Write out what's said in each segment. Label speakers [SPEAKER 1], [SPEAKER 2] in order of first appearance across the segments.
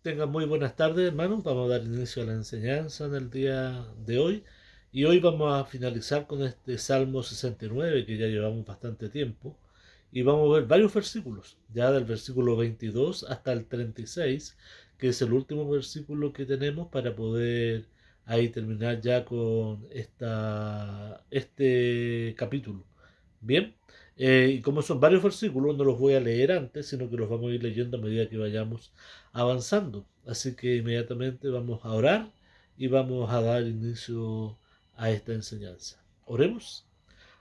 [SPEAKER 1] Tengan muy buenas tardes, hermanos. Vamos a dar inicio a la enseñanza del día de hoy. Y hoy vamos a finalizar con este Salmo 69, que ya llevamos bastante tiempo. Y vamos a ver varios versículos, ya del versículo 22 hasta el 36, que es el último versículo que tenemos para poder ahí terminar ya con este capítulo. Bien, y como son varios versículos, no los voy a leer antes, sino que los vamos a ir leyendo a medida que vayamos avanzando. Así que inmediatamente vamos a orar y vamos a dar inicio a esta enseñanza. Oremos.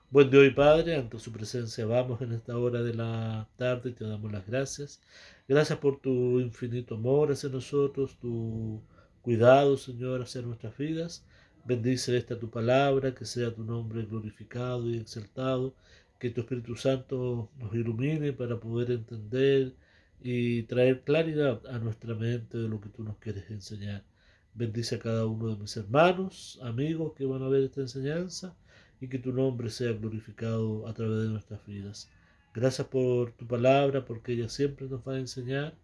[SPEAKER 1] Buen Dios y Padre, ante su presencia vamos en esta hora de la tarde y te damos las gracias. Gracias por tu infinito amor hacia nosotros, tu cuidado, Señor, hacia nuestras vidas. Bendice esta tu palabra, que sea tu nombre glorificado y exaltado, que tu Espíritu Santo nos ilumine para poder entender y traer claridad a nuestra mente de lo que tú nos quieres enseñar. Bendice a cada uno de mis hermanos, amigos que van a ver esta enseñanza y que tu nombre sea glorificado a través de nuestras vidas. Gracias por tu palabra, porque ella siempre nos va a enseñar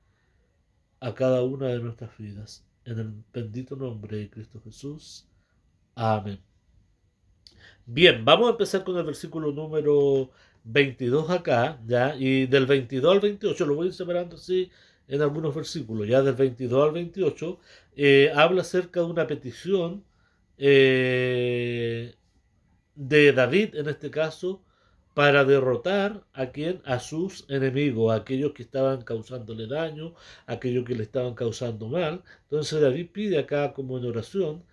[SPEAKER 1] a cada una de nuestras vidas. En el bendito nombre de Cristo Jesús. Amén. Bien, vamos a empezar con el versículo número 22 acá, ¿ya? Y del 22 al 28, lo voy a ir separando así en algunos versículos, ya del 22 al 28, habla acerca de una petición eh, de David, en este caso, para derrotar a sus enemigos, a aquellos que estaban causándole daño, a aquellos que le estaban causando mal. Entonces David pide acá como en oración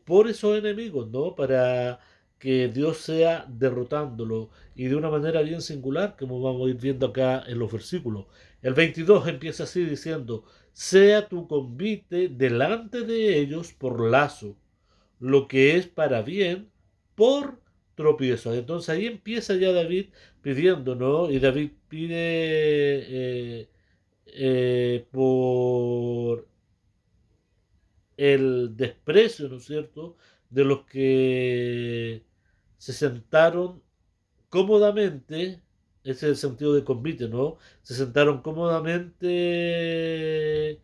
[SPEAKER 1] por esos enemigos, ¿no? Para que Dios sea derrotándolo y de una manera bien singular, como vamos a ir viendo acá en los versículos. El 22 empieza así diciendo: sea tu convite delante de ellos por lazo, lo que es para bien por tropiezos. Entonces ahí empieza ya David pidiendo, ¿no? Y David pide por el desprecio, ¿no es cierto?, de los que se sentaron cómodamente, ese es el sentido de convite, ¿no? Se sentaron cómodamente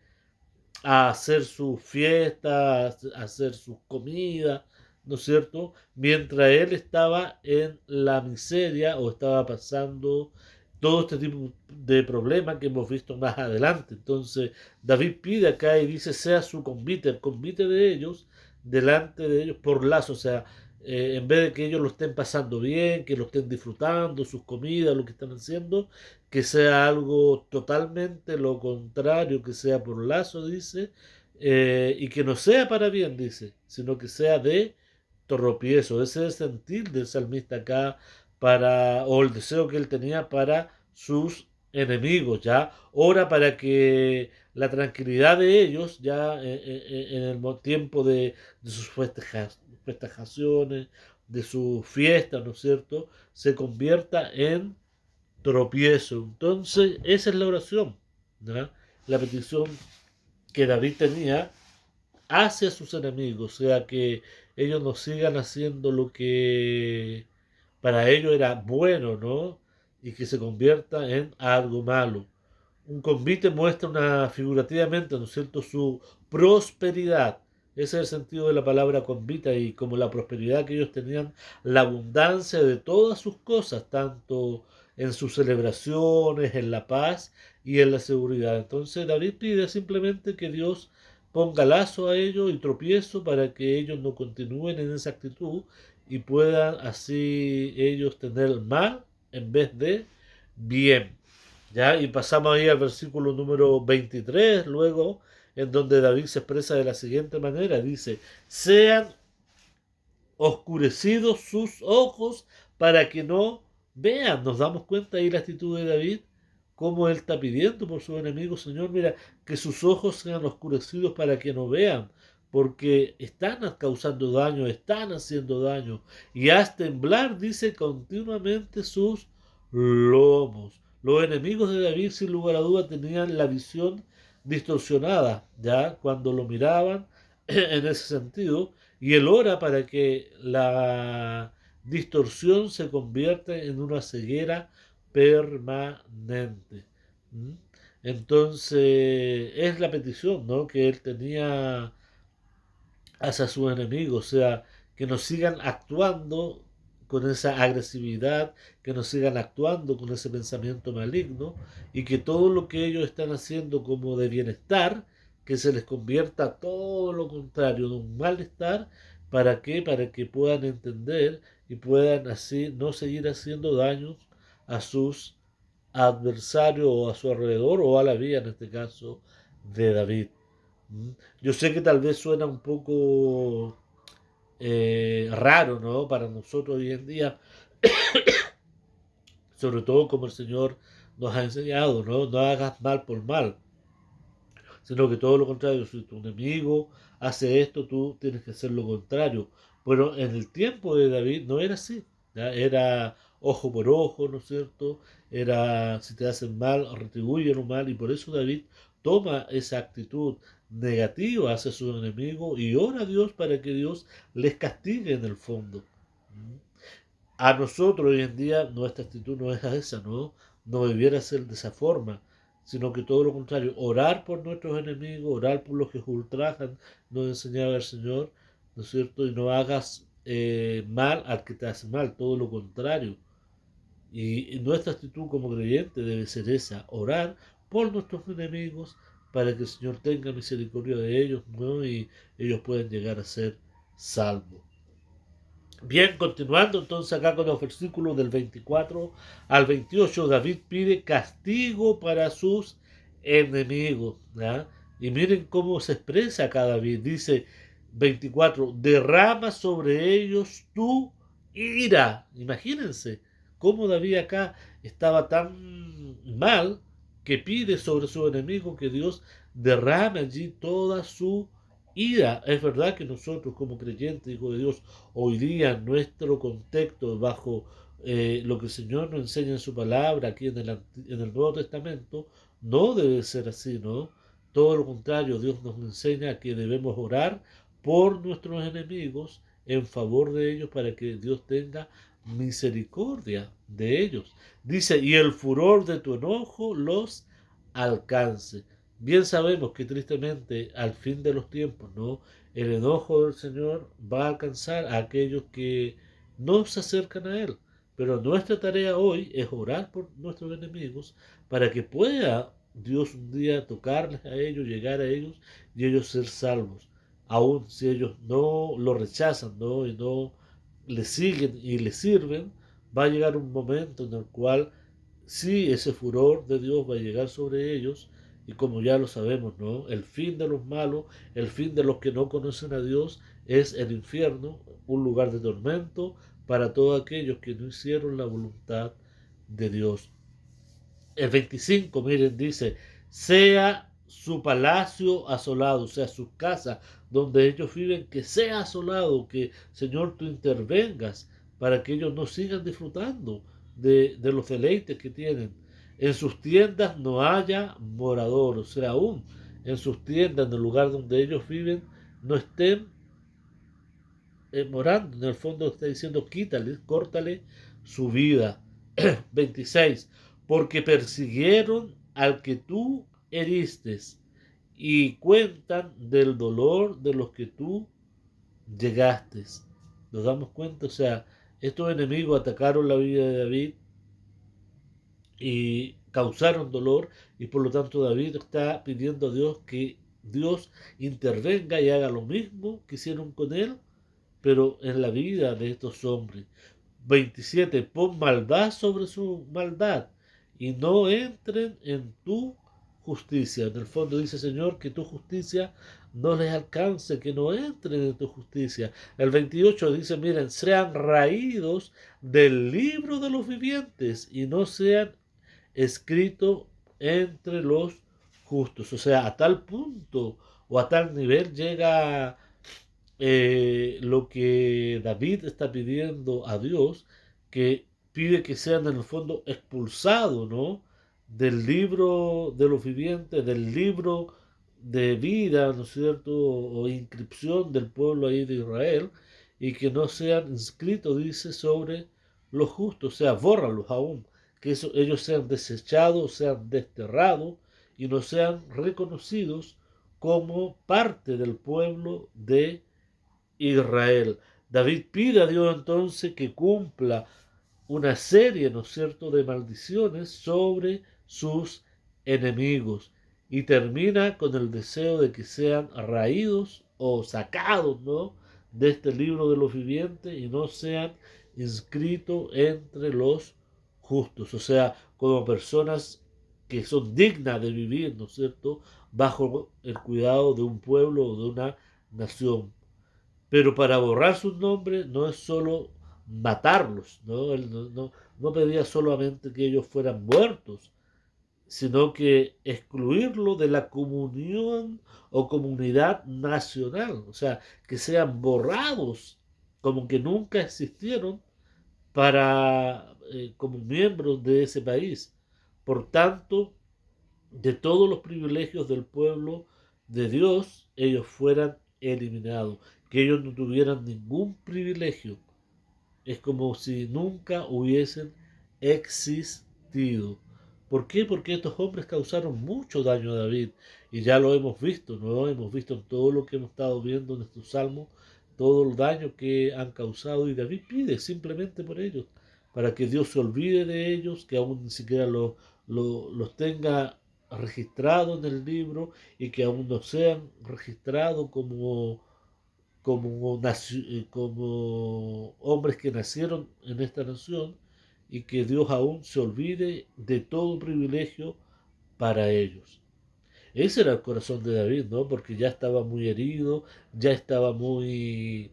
[SPEAKER 1] a hacer sus fiestas, a hacer sus comidas, ¿no es cierto? Mientras él estaba en la miseria o estaba pasando todo este tipo de problemas que hemos visto más adelante. Entonces, David pide acá y dice: sea su convite, el convite de ellos, delante de ellos por lazo, o sea, en vez de que ellos lo estén pasando bien, que lo estén disfrutando, sus comidas, lo que están haciendo, que sea algo totalmente lo contrario, que sea por lazo, dice, y que no sea para bien, dice, sino que sea de tropiezo. Ese es el sentir del salmista acá o el deseo que él tenía para sus enemigos, ya. Ora para que la tranquilidad de ellos, ya en el tiempo de sus festejaciones, de sus fiestas, ¿no es cierto?, se convierta en tropiezo. Entonces, esa es la oración, ¿no? La petición que David tenía hacia sus enemigos, o sea, que ellos no sigan haciendo lo que para ellos era bueno, ¿no? Y que se convierta en algo malo. Un convite muestra figurativamente, ¿no es cierto?, su prosperidad. Ese es el sentido de la palabra convita, y como la prosperidad que ellos tenían, la abundancia de todas sus cosas, tanto en sus celebraciones, en la paz y en la seguridad. Entonces David pide simplemente que Dios ponga lazo a ellos y tropiezo para que ellos no continúen en esa actitud y puedan así ellos tener mal en vez de bien. ¿Ya? Y pasamos ahí al versículo número 23, luego, en donde David se expresa de la siguiente manera: dice: sean oscurecidos sus ojos para que no vean. Nos damos cuenta ahí la actitud de David, cómo él está pidiendo por sus enemigos: Señor, mira, que sus ojos sean oscurecidos para que no vean, porque están causando daño, están haciendo daño, y haz temblar, dice, continuamente sus lomos. Los enemigos de David, sin lugar a duda, tenían la visión distorsionada, ya cuando lo miraban en ese sentido, y él ora para que la distorsión se convierta en una ceguera permanente. ¿Mm? Entonces, es la petición, ¿no?, que él tenía hacia sus enemigos, o sea, que no sigan actuando con esa agresividad, que no sigan actuando con ese pensamiento maligno y que todo lo que ellos están haciendo como de bienestar, que se les convierta todo lo contrario, de un malestar. ¿Para qué? Para que puedan entender y puedan así no seguir haciendo daños a sus adversarios o a su alrededor o a la vida, en este caso, de David. ¿Mm? Yo sé que tal vez suena un poco raro, ¿no?, para nosotros hoy en día, sobre todo como el Señor nos ha enseñado, ¿no? No hagas mal por mal, sino que todo lo contrario, si tu enemigo hace esto, tú tienes que hacer lo contrario. Pero en el tiempo de David no era así, ¿ya? Era ojo por ojo, ¿no es cierto? Era, si te hacen mal, retribuyen un mal, y por eso David toma esa actitud negativa hacia su enemigo y ora a Dios para que Dios les castigue en el fondo. A nosotros hoy en día nuestra actitud no es esa, ¿no? No debiera ser de esa forma, sino que todo lo contrario, orar por nuestros enemigos, orar por los que nos ultrajan, nos enseñaba el Señor, ¿no es cierto? Y no hagas mal al que te hace mal, todo lo contrario. Y nuestra actitud como creyente debe ser esa, orar por nuestros enemigos para que el Señor tenga misericordia de ellos, ¿no? Y ellos puedan llegar a ser salvos. Bien, continuando entonces acá con los versículos del 24 al 28, David pide castigo para sus enemigos, ¿ya? Y miren cómo se expresa acá David. Dice 24, derrama sobre ellos tu ira. Imagínense cómo David acá estaba tan mal que pide sobre su enemigo que Dios derrame allí toda su ira. Es verdad que nosotros como creyentes, hijos de Dios, hoy día en nuestro contexto, bajo lo que el Señor nos enseña en su palabra aquí en el Nuevo Testamento, no debe ser así, ¿no? Todo lo contrario, Dios nos enseña que debemos orar por nuestros enemigos en favor de ellos para que Dios tenga misericordia de ellos. Dice, y el furor de tu enojo los alcance. Bien sabemos que tristemente al fin de los tiempos, ¿no?, el enojo del Señor va a alcanzar a aquellos que no se acercan a Él. Pero nuestra tarea hoy es orar por nuestros enemigos para que pueda Dios un día tocarles a ellos, llegar a ellos y ellos ser salvos. Aun si ellos no lo rechazan, ¿no?, y no le siguen y le sirven, va a llegar un momento en el cual sí, ese furor de Dios va a llegar sobre ellos, y como ya lo sabemos, ¿no?, el fin de los malos, el fin de los que no conocen a Dios es el infierno, un lugar de tormento para todos aquellos que no hicieron la voluntad de Dios. El 25, miren, dice, sea su palacio asolado, o sea, su casa donde ellos viven, que sea asolado, que Señor tú intervengas para que ellos no sigan disfrutando de los deleites que tienen. En sus tiendas no haya morador, o sea, aún en sus tiendas, en el lugar donde ellos viven, no estén morando. En el fondo está diciendo, quítale, córtale su vida. 26. Porque persiguieron al que tú heriste y cuentan del dolor de los que tú llegaste. Nos damos cuenta, o sea, estos enemigos atacaron la vida de David y causaron dolor, y por lo tanto David está pidiendo a Dios que Dios intervenga y haga lo mismo que hicieron con él, pero en la vida de estos hombres. 27. Pon maldad sobre su maldad y no entren en tu justicia. En el fondo dice, Señor, que tu justicia no les alcance, que no entren en tu justicia. El 28 dice, miren, sean raídos del libro de los vivientes y no sean escritos entre los justos. O sea, a tal punto o a tal nivel llega lo que David está pidiendo a Dios, que pide que sean en el fondo expulsados, ¿no?, del libro de los vivientes, del libro de vida, ¿no es cierto?, o inscripción del pueblo ahí de Israel, y que no sean inscritos, dice, sobre los justos, o sea, bórralos aún, que ellos sean desechados, sean desterrados, y no sean reconocidos como parte del pueblo de Israel. David pide a Dios entonces que cumpla una serie, ¿no es cierto?, de maldiciones sobre sus enemigos y termina con el deseo de que sean raídos o sacados, ¿no?, de este libro de los vivientes y no sean inscritos entre los justos, o sea, como personas que son dignas de vivir, ¿no es cierto?, bajo el cuidado de un pueblo o de una nación. Pero para borrar sus nombres no es solo matarlos, ¿no? Él no pedía solamente que ellos fueran muertos, sino que excluirlo de la comunión o comunidad nacional, o sea, que sean borrados como que nunca existieron para como miembros de ese país. Por tanto, de todos los privilegios del pueblo de Dios, ellos fueran eliminados, que ellos no tuvieran ningún privilegio. Es como si nunca hubiesen existido. ¿Por qué? Porque estos hombres causaron mucho daño a David. Y ya lo hemos visto, ¿no? Hemos visto en todo lo que hemos estado viendo en estos salmos, todo el daño que han causado. Y David pide simplemente por ellos, para que Dios se olvide de ellos, que aún ni siquiera los tenga registrados en el libro y que aún no sean registrados como hombres que nacieron en esta nación y que Dios aún se olvide de todo privilegio para ellos. Ese era el corazón de David, ¿no? Porque ya estaba muy herido, ya estaba muy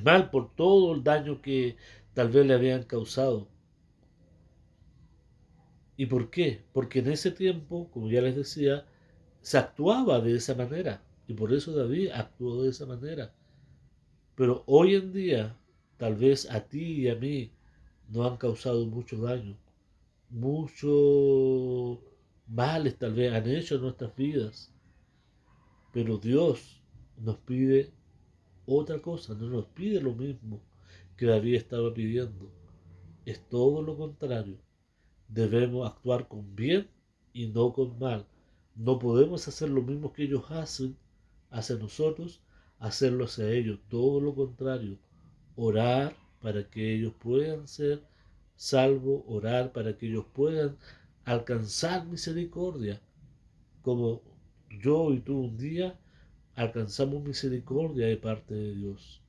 [SPEAKER 1] mal por todo el daño que tal vez le habían causado. ¿Y por qué? Porque en ese tiempo, como ya les decía, se actuaba de esa manera. Y por eso David actuó de esa manera. Pero hoy en día, tal vez a ti y a mí nos han causado mucho daño, muchos males tal vez han hecho en nuestras vidas, pero Dios nos pide otra cosa, no nos pide lo mismo que David estaba pidiendo, es todo lo contrario. Debemos actuar con bien y no con mal. No podemos hacer lo mismo que ellos hacen hacia nosotros, hacerlo hacia ellos, todo lo contrario. Orar para que ellos puedan ser salvos, orar para que ellos puedan alcanzar misericordia, como yo y tú un día alcanzamos misericordia de parte de Dios.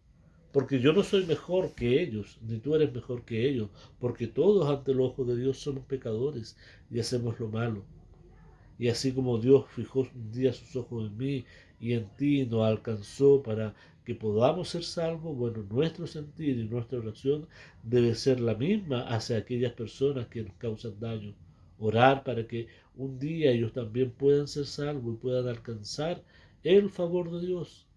[SPEAKER 1] Porque yo no soy mejor que ellos, ni tú eres mejor que ellos, porque todos ante el ojo de Dios somos pecadores y hacemos lo malo. Y así como Dios fijó un día sus ojos en mí y en ti y nos alcanzó para que podamos ser salvos, bueno, nuestro sentir y nuestra oración debe ser la misma hacia aquellas personas que nos causan daño. Orar para que un día ellos también puedan ser salvos y puedan alcanzar el favor de Dios,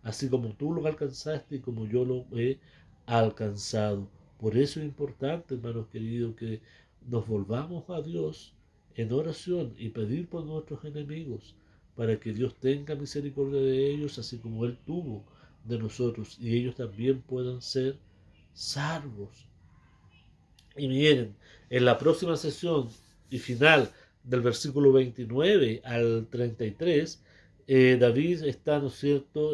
[SPEAKER 1] así como tú lo alcanzaste y como yo lo he alcanzado. Por eso es importante, hermanos queridos, que nos volvamos a Dios en oración y pedir por nuestros enemigos, para que Dios tenga misericordia de ellos, así como Él tuvo de nosotros, y ellos también puedan ser salvos. Y miren, en la próxima sesión y final del versículo 29 al 33, David está, ¿no es cierto?,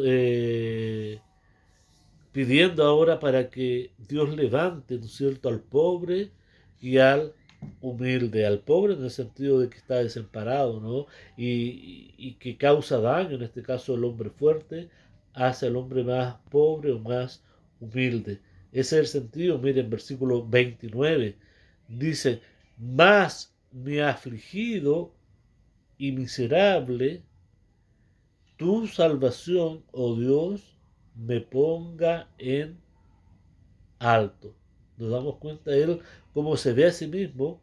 [SPEAKER 1] pidiendo ahora para que Dios levante, ¿no es cierto?, al pobre y al humilde, al pobre en el sentido de que está desamparado, ¿no? Y que causa daño, en este caso el hombre fuerte, hacia el hombre más pobre o más humilde. Ese es el sentido, miren, versículo 29, dice, más mi afligido y miserable, tu salvación, oh Dios, me ponga en alto. Nos damos cuenta de él cómo se ve a sí mismo,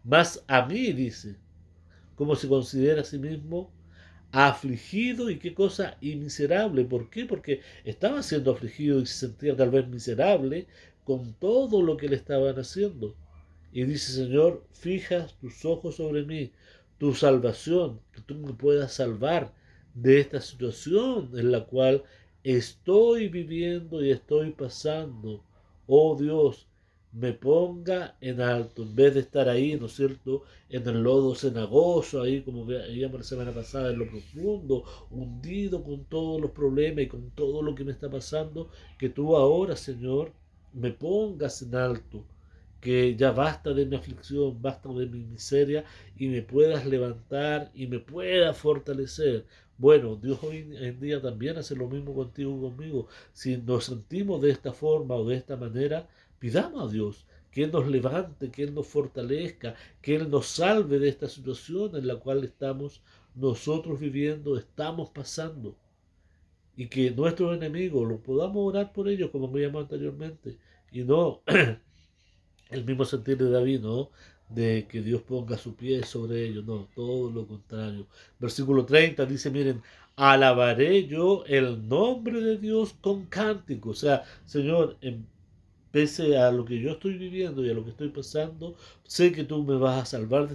[SPEAKER 1] más a mí, dice, cómo se considera a sí mismo afligido y qué cosa y miserable. ¿Por qué? Porque estaba siendo afligido y se sentía tal vez miserable con todo lo que le estaban haciendo. Y dice, Señor, fija tus ojos sobre mí, tu salvación, que tú me puedas salvar de esta situación en la cual estoy viviendo y estoy pasando. Oh Dios, me ponga en alto, en vez de estar ahí, ¿no es cierto?, en el lodo cenagoso, ahí como veíamos la semana pasada, en lo profundo, hundido con todos los problemas y con todo lo que me está pasando, que tú ahora, Señor, me pongas en alto, que ya basta de mi aflicción, basta de mi miseria y me puedas levantar y me puedas fortalecer. Bueno, Dios hoy en día también hace lo mismo contigo y conmigo. Si nos sentimos de esta forma o de esta manera, pidamos a Dios que Él nos levante, que Él nos fortalezca, que Él nos salve de esta situación en la cual estamos nosotros viviendo, estamos pasando. Y que nuestros enemigos lo podamos orar por ellos, como veíamos anteriormente. Y no el mismo sentir de David, ¿no? De que Dios ponga su pie sobre ellos, no, todo lo contrario. Versículo 30 dice, miren, alabaré yo el nombre de Dios con cántico. O sea, Señor, pese a lo que yo estoy viviendo y a lo que estoy pasando, sé que tú me vas a salvar de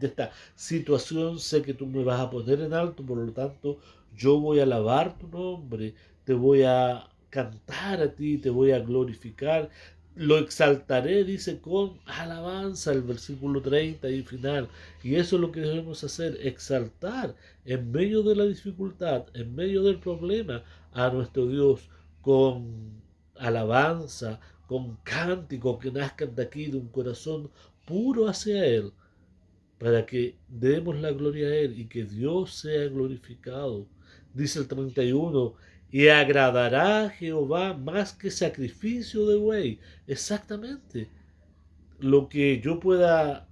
[SPEAKER 1] esta situación, sé que tú me vas a poner en alto, por lo tanto, yo voy a alabar tu nombre, te voy a cantar a ti, te voy a glorificar, lo exaltaré, dice, con alabanza, el versículo 30 y final. Y eso es lo que debemos hacer, exaltar en medio de la dificultad, en medio del problema, a nuestro Dios con alabanza, con cánticos que nazcan de aquí, de un corazón puro hacia Él, para que demos la gloria a Él y que Dios sea glorificado. Dice el 31, y agradará a Jehová más que sacrificio de buey. Exactamente. Lo que yo pueda,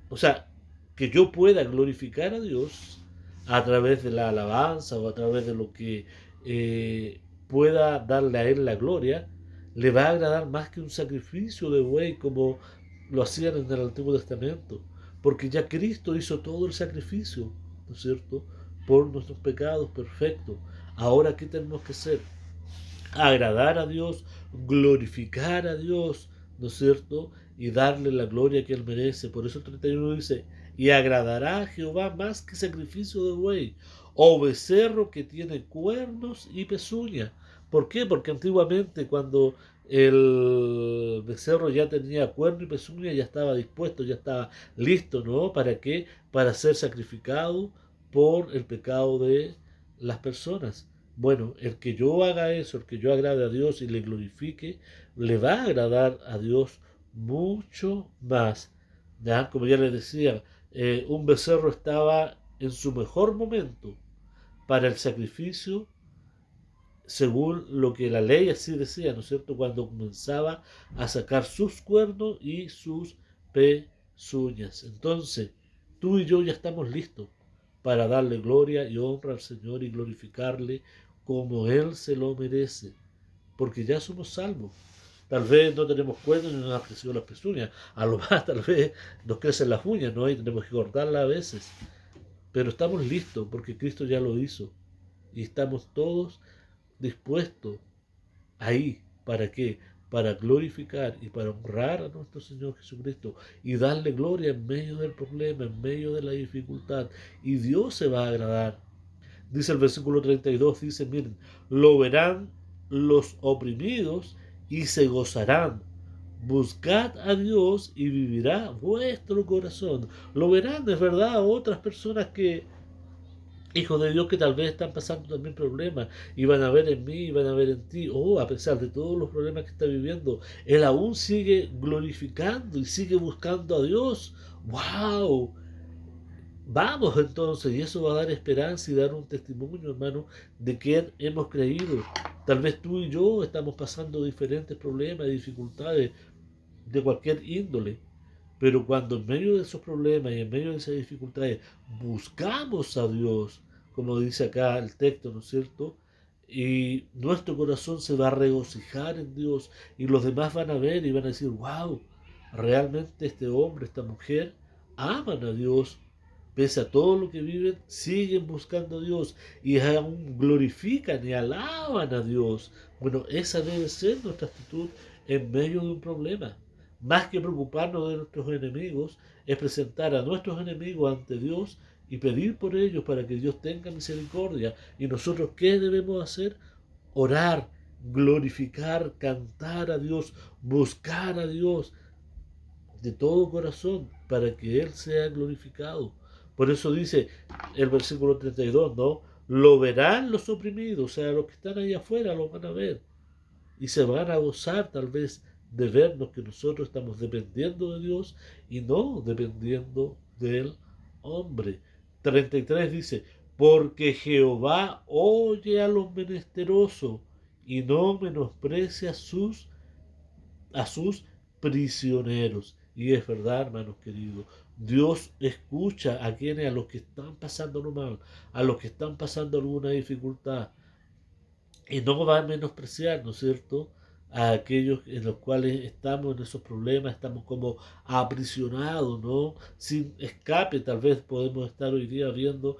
[SPEAKER 1] o sea, que yo pueda glorificar a Dios a través de la alabanza o a través de lo que pueda darle a Él la gloria, le va a agradar más que un sacrificio de buey como lo hacían en el Antiguo Testamento, porque ya Cristo hizo todo el sacrificio, ¿no es cierto?, por nuestros pecados perfectos. Ahora, ¿qué tenemos que hacer? Agradar a Dios, glorificar a Dios, ¿no es cierto? Y darle la gloria que Él merece. Por eso el 31 dice, y agradará a Jehová más que sacrificio de buey, o becerro que tiene cuernos y pezuña. ¿Por qué? Porque antiguamente cuando el becerro ya tenía cuerno y pezuña, ya estaba dispuesto, ya estaba listo, ¿no? ¿Para qué? Para ser sacrificado por el pecado de las personas. Bueno, el que yo haga eso, el que yo agrade a Dios y le glorifique, le va a agradar a Dios mucho más. ¿Ya? Como ya les decía, un becerro estaba en su mejor momento para el sacrificio, según lo que la ley así decía, ¿no es cierto? Cuando comenzaba a sacar sus cuernos y sus pezuñas. Entonces, tú y yo ya estamos listos para darle gloria y honra al Señor y glorificarle como Él se lo merece, porque ya somos salvos. Tal vez no tenemos cuernos ni nos han crecido las pezuñas, a lo más tal vez nos crecen las uñas, ¿no? Y tenemos que cortarlas a veces, pero estamos listos porque Cristo ya lo hizo y estamos todos dispuestos ahí. ¿Para qué? Para glorificar y para honrar a nuestro Señor Jesucristo y darle gloria en medio del problema, en medio de la dificultad. Y Dios se va a agradar. Dice el versículo 32, dice, miren, lo verán los oprimidos y se gozarán. Buscad a Dios y vivirá vuestro corazón. Lo verán, es verdad, otras personas que hijos de Dios que tal vez están pasando también problemas y van a ver en mí, y van a ver en ti, oh, a pesar de todos los problemas que está viviendo, Él aún sigue glorificando y sigue buscando a Dios. ¡Wow! Vamos entonces, y eso va a dar esperanza y dar un testimonio, hermano, de que hemos creído. Tal vez tú y yo estamos pasando diferentes problemas y dificultades de cualquier índole, pero cuando en medio de esos problemas y en medio de esas dificultades buscamos a Dios, como dice acá el texto, ¿no es cierto? Y nuestro corazón se va a regocijar en Dios y los demás van a ver y van a decir, wow, realmente este hombre, esta mujer aman a Dios. Pese a todo lo que viven, siguen buscando a Dios y aún glorifican y alaban a Dios. Bueno, esa debe ser nuestra actitud en medio de un problema. Más que preocuparnos de nuestros enemigos, es presentar a nuestros enemigos ante Dios y pedir por ellos para que Dios tenga misericordia. ¿Y nosotros qué debemos hacer? Orar, glorificar, cantar a Dios, buscar a Dios de todo corazón para que Él sea glorificado. Por eso dice el versículo 32, ¿no? Lo verán los oprimidos, o sea, los que están ahí afuera lo van a ver y se van a gozar tal vez de vernos que nosotros estamos dependiendo de Dios y no dependiendo del hombre. 33 dice, porque Jehová oye a los menesterosos y no menosprecia a sus prisioneros. Y es verdad, hermanos queridos, Dios escucha a quienes, a los que están pasando lo mal, a los que están pasando alguna dificultad, y no va a menospreciar, ¿no es cierto?, a aquellos en los cuales estamos en esos problemas, estamos como aprisionados, ¿no? Sin escape, tal vez podemos estar hoy día viendo,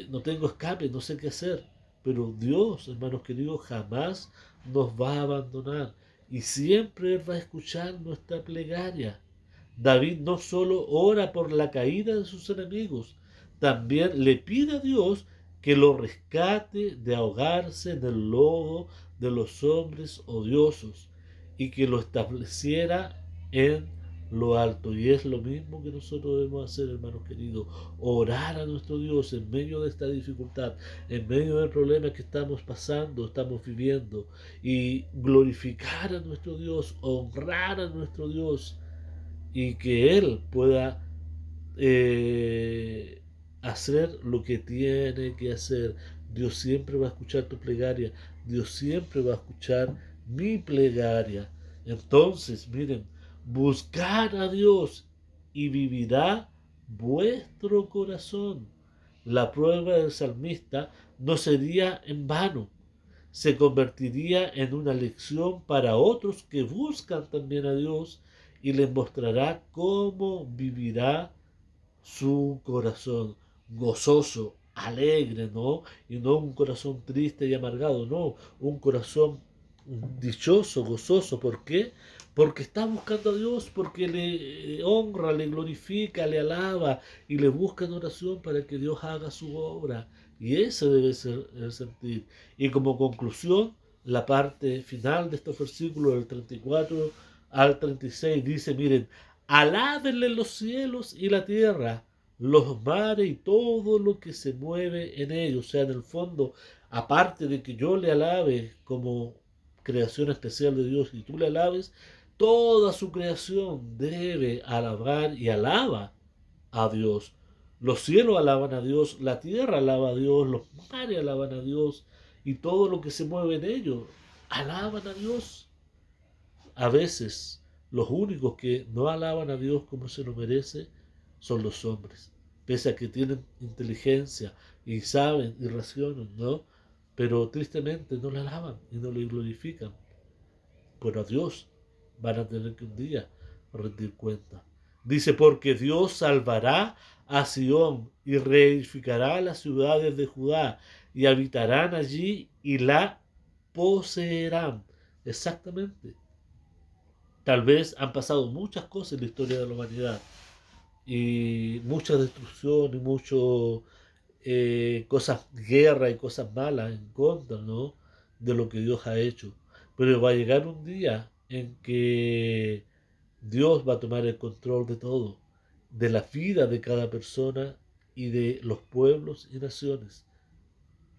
[SPEAKER 1] no tengo escape, no sé qué hacer, pero Dios, hermanos queridos, jamás nos va a abandonar y siempre Él va a escuchar nuestra plegaria. David no solo ora por la caída de sus enemigos, también le pide a Dios que lo rescate de ahogarse en el lodo de los hombres odiosos y que lo estableciera en lo alto. Y es lo mismo que nosotros debemos hacer, hermanos queridos, orar a nuestro Dios en medio de esta dificultad, en medio del problema que estamos pasando, estamos viviendo, y glorificar a nuestro Dios, honrar a nuestro Dios, y que Él pueda hacer lo que tiene que hacer. Dios siempre va a escuchar tu plegaria. Dios siempre va a escuchar mi plegaria. Entonces, miren, buscar a Dios y vivirá vuestro corazón. La prueba del salmista no sería en vano, se convertiría en una lección para otros que buscan también a Dios y les mostrará cómo vivirá su corazón gozoso, alegre, ¿no? Y no un corazón triste y amargado, no, un corazón dichoso, gozoso. ¿Por qué? Porque está buscando a Dios, porque le honra, le glorifica, le alaba y le busca en oración para que Dios haga su obra. Y ese debe ser el sentir. Y como conclusión, la parte final de estos versículos del 34 al 36 dice, miren, alábenle los cielos y la tierra, los mares y todo lo que se mueve en ellos. O sea, en el fondo, aparte de que yo le alabe como creación especial de Dios y tú le alabes, toda su creación debe alabar y alaba a Dios. Los cielos alaban a Dios, la tierra alaba a Dios, los mares alaban a Dios y todo lo que se mueve en ellos alaban a Dios. A veces los únicos que no alaban a Dios como se lo merece son los hombres, pese a que tienen inteligencia y saben y racionan, ¿no? Pero tristemente no le alaban y no le glorifican. Pero a Dios van a tener que un día rendir cuenta. Dice, porque Dios salvará a Sión y reedificará las ciudades de Judá y habitarán allí y la poseerán. Exactamente. Tal vez han pasado muchas cosas en la historia de la humanidad y mucha destrucción y mucho cosas, guerra y cosas malas en contra, ¿no?, de lo que Dios ha hecho. Pero va a llegar un día en que Dios va a tomar el control de todo, de la vida de cada persona y de los pueblos y naciones.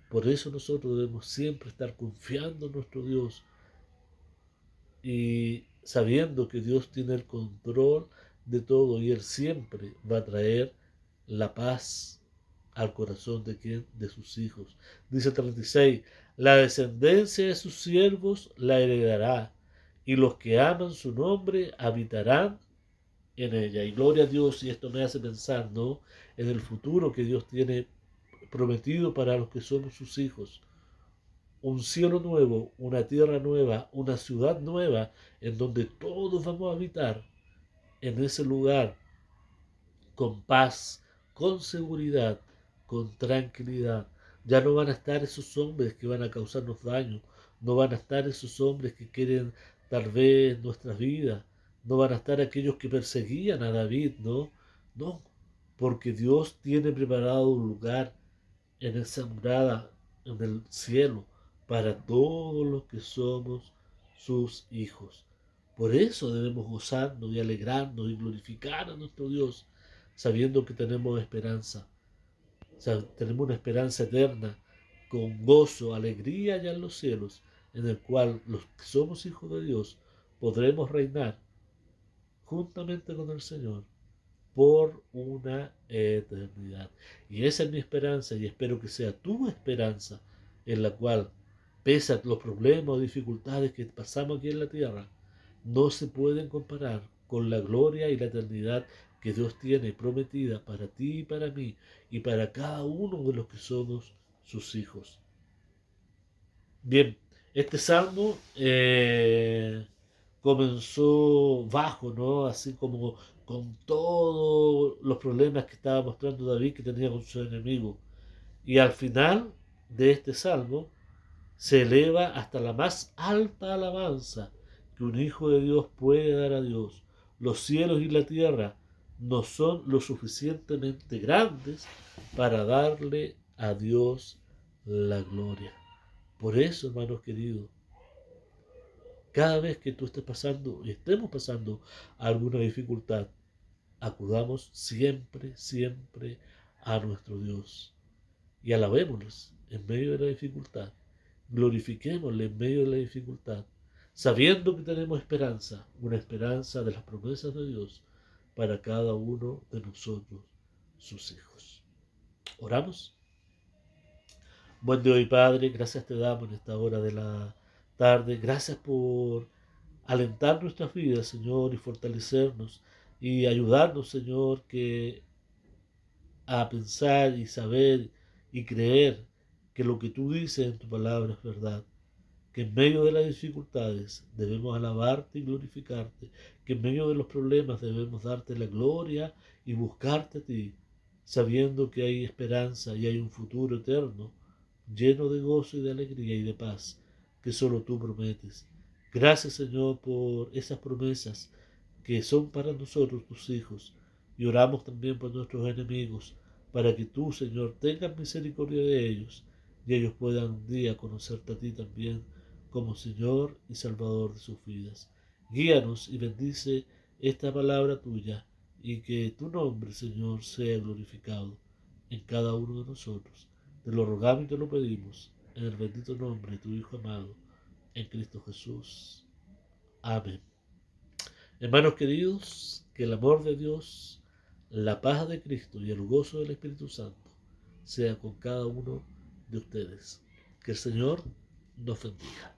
[SPEAKER 1] Por eso nosotros debemos siempre estar confiando en nuestro Dios y sabiendo que Dios tiene el control de todo y Él siempre va a traer la paz al corazón de quien, de sus hijos. Dice 36, la descendencia de sus siervos la heredará y los que aman su nombre habitarán en ella. Y gloria a Dios, y esto me hace pensar, ¿no?, en el futuro que Dios tiene prometido para los que somos sus hijos. Un cielo nuevo, una tierra nueva, una ciudad nueva, en donde todos vamos a habitar en ese lugar con paz, con seguridad, con tranquilidad. Ya no van a estar esos hombres que van a causarnos daño, no van a estar esos hombres que quieren tal vez nuestras vidas, no van a estar aquellos que perseguían a David, ¿no? No, porque Dios tiene preparado un lugar en esa morada, en el cielo, para todos los que somos sus hijos. Por eso debemos gozarnos y alegrarnos y glorificar a nuestro Dios, sabiendo que tenemos esperanza. O sea, tenemos una esperanza eterna, con gozo, alegría allá en los cielos, en el cual los que somos hijos de Dios podremos reinar juntamente con el Señor por una eternidad. Y esa es mi esperanza y espero que sea tu esperanza, en la cual, pese a los problemas o dificultades que pasamos aquí en la tierra, no se pueden comparar con la gloria y la eternidad que Dios tiene prometida para ti y para mí y para cada uno de los que somos sus hijos. Bien, este salmo comenzó bajo, ¿no? Así como con todos los problemas que estaba mostrando David que tenía con su enemigo. Y al final de este salmo se eleva hasta la más alta alabanza que un hijo de Dios puede dar a Dios. Los cielos y la tierra no son lo suficientemente grandes para darle a Dios la gloria. Por eso, hermanos queridos, cada vez que tú estés pasando y estemos pasando alguna dificultad, acudamos siempre, siempre a nuestro Dios y alabémosles en medio de la dificultad. Glorifiquémosle en medio de la dificultad, sabiendo que tenemos esperanza, una esperanza de las promesas de Dios para cada uno de nosotros, sus hijos. ¿Oramos? Buen Dios y Padre, gracias te damos en esta hora de la tarde. Gracias por alentar nuestras vidas, Señor, y fortalecernos y ayudarnos, Señor, que a pensar y saber y creer que lo que tú dices en tu palabra es verdad, que en medio de las dificultades debemos alabarte y glorificarte, que en medio de los problemas debemos darte la gloria y buscarte a ti, sabiendo que hay esperanza y hay un futuro eterno lleno de gozo y de alegría y de paz que solo tú prometes. Gracias, Señor, por esas promesas que son para nosotros tus hijos, y oramos también por nuestros enemigos, para que tú, Señor, tengas misericordia de ellos y ellos puedan un día conocerte a ti también como Señor y Salvador de sus vidas. Guíanos y bendice esta palabra tuya y que tu nombre, Señor, sea glorificado en cada uno de nosotros. Te lo rogamos y te lo pedimos en el bendito nombre de tu Hijo amado, en Cristo Jesús. Amén. Hermanos queridos, que el amor de Dios, la paz de Cristo y el gozo del Espíritu Santo sea con cada uno de ustedes. Que el Señor nos bendiga.